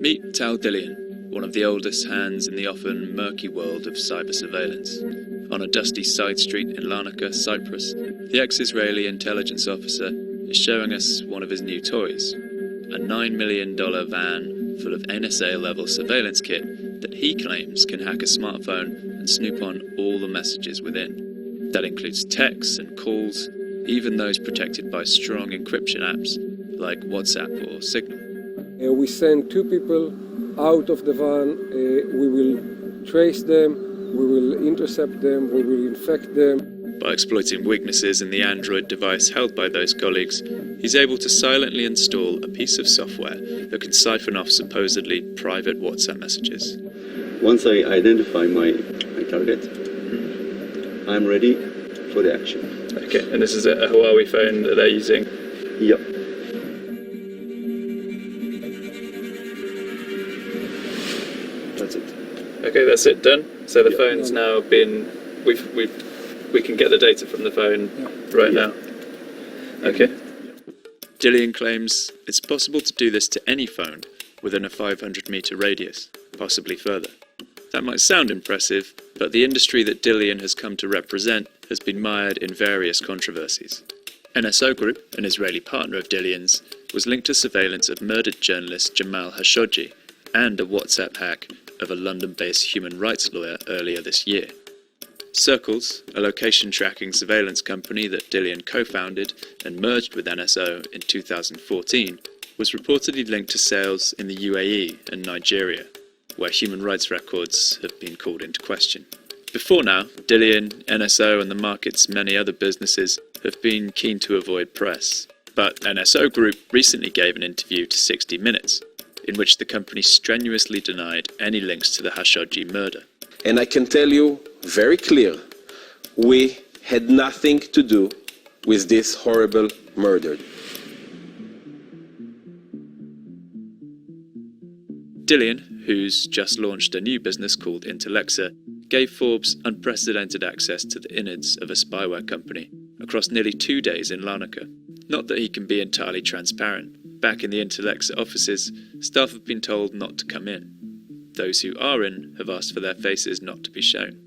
Meet Tal Dillian, one of the oldest hands in the often murky world of cyber surveillance. On a dusty side street in Larnaca, Cyprus, the ex-Israeli intelligence officer is showing us one of his new toys, a $9 million van full of NSA-level surveillance kit that he claims can hack a smartphone and snoop on all the messages within. That includes texts and calls, even those protected by strong encryption apps like WhatsApp or Signal. We send 2 people out of the van. We will trace them, we will intercept them, we will infect them. By exploiting weaknesses in the Android device held by those colleagues, he's able to silently install a piece of software that can siphon off supposedly private WhatsApp messages. Once I identify my target, I'm ready for the action. Okay, and this is a Huawei phone that they're using? Yep. That's it. Okay, that's it, done. So the phone's now been, we can get the data from the phone right now. Okay. Dillian claims it's possible to do this to any phone within a 500-meter radius, possibly further. That might sound impressive, but the industry that Dillian has come to represent has been mired in various controversies. NSO Group, an Israeli partner of Dillian's, was linked to surveillance of murdered journalist Jamal Khashoggi and a WhatsApp hack of a London-based human rights lawyer earlier this year. Circles, a location tracking surveillance company that Dillian co-founded and merged with NSO in 2014, was reportedly linked to sales in the UAE and Nigeria, where human rights records have been called into question. Before now, Dillian, NSO and the market's many other businesses have been keen to avoid press. But NSO Group recently gave an interview to 60 Minutes, in which the company strenuously denied any links to the Khashoggi murder. And I can tell you very clear, we had nothing to do with this horrible murder. Dillian, who's just launched a new business called Intellexa, gave Forbes unprecedented access to the innards of a spyware company across nearly 2 days in Larnaca. Not that he can be entirely transparent. Back in the Intellexa offices, staff have been told not to come in. Those who are in have asked for their faces not to be shown.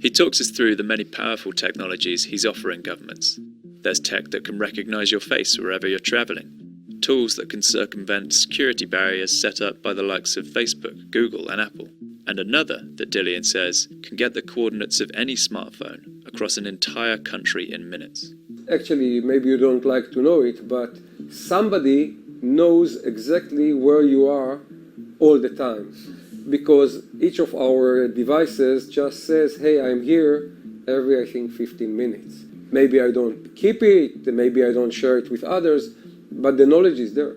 He talks us through the many powerful technologies he's offering governments. There's tech that can recognize your face wherever you're traveling. Tools that can circumvent security barriers set up by the likes of Facebook, Google and Apple. And another that Dillian says can get the coordinates of any smartphone across an entire country in minutes. Actually, maybe you don't like to know it, but somebody knows exactly where you are all the time. Because each of our devices just says, hey, I'm here every, I think, 15 minutes. Maybe I don't keep it, maybe I don't share it with others, but the knowledge is there.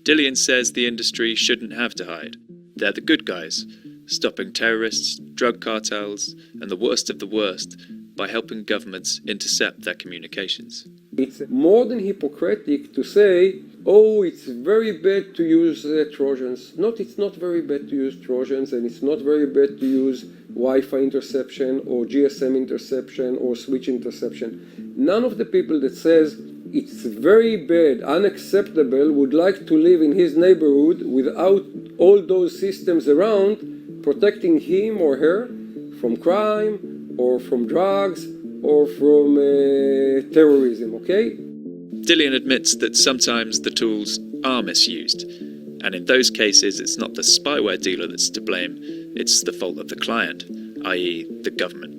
Dillian says the industry shouldn't have to hide. They're the good guys, stopping terrorists, drug cartels, and the worst of the worst by helping governments intercept their communications. It's more than hypocritic to say, oh, it's very bad to use Trojans. It's not very bad to use Trojans, and it's not very bad to use Wi-Fi interception or GSM interception or switch interception. None of the people that says it's very bad, unacceptable, would like to live in his neighborhood without all those systems around protecting him or her from crime or from drugs or from terrorism, okay? Dillian admits that sometimes the tools are misused, and in those cases it's not the spyware dealer that's to blame, it's the fault of the client, i.e. the government.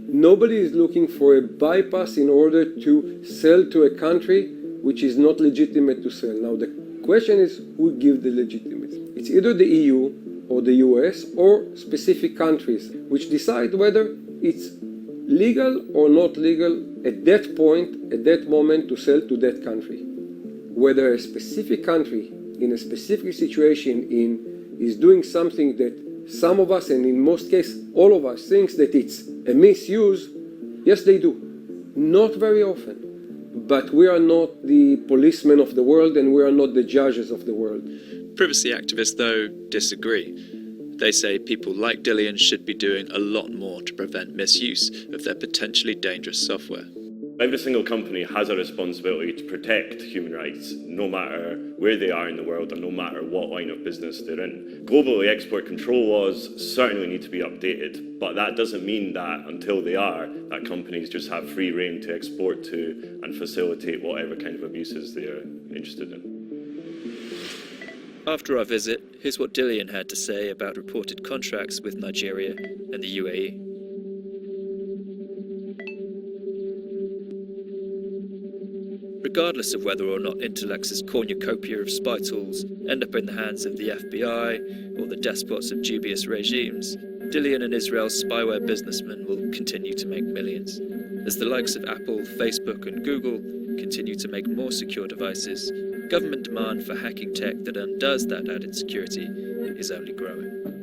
Nobody is looking for a bypass in order to sell to a country which is not legitimate to sell. Now the question is, who gives the legitimacy? It's either the EU or the US or specific countries which decide whether it's legal or not legal at that point, at that moment, to sell to that country. Whether a specific country in a specific situation is doing something that some of us, and in most cases all of us, thinks that it's a misuse, yes they do. Not very often. But we are not the policemen of the world and we are not the judges of the world. Privacy activists, though, disagree. They say people like Dillian should be doing a lot more to prevent misuse of their potentially dangerous software. Every single company has a responsibility to protect human rights, no matter where they are in the world and no matter what line of business they're in. Globally, export control laws certainly need to be updated, but that doesn't mean that until they are, that companies just have free rein to export to and facilitate whatever kind of abuses they are interested in. After our visit, here's what Dillian had to say about reported contracts with Nigeria and the UAE. Regardless of whether or not Intelex's cornucopia of spy tools end up in the hands of the FBI or the despots of dubious regimes, Dillian and Israel's spyware businessmen will continue to make millions, as the likes of Apple, Facebook and Google continue to make more secure devices. Government demand for hacking tech that undoes that added security is only growing.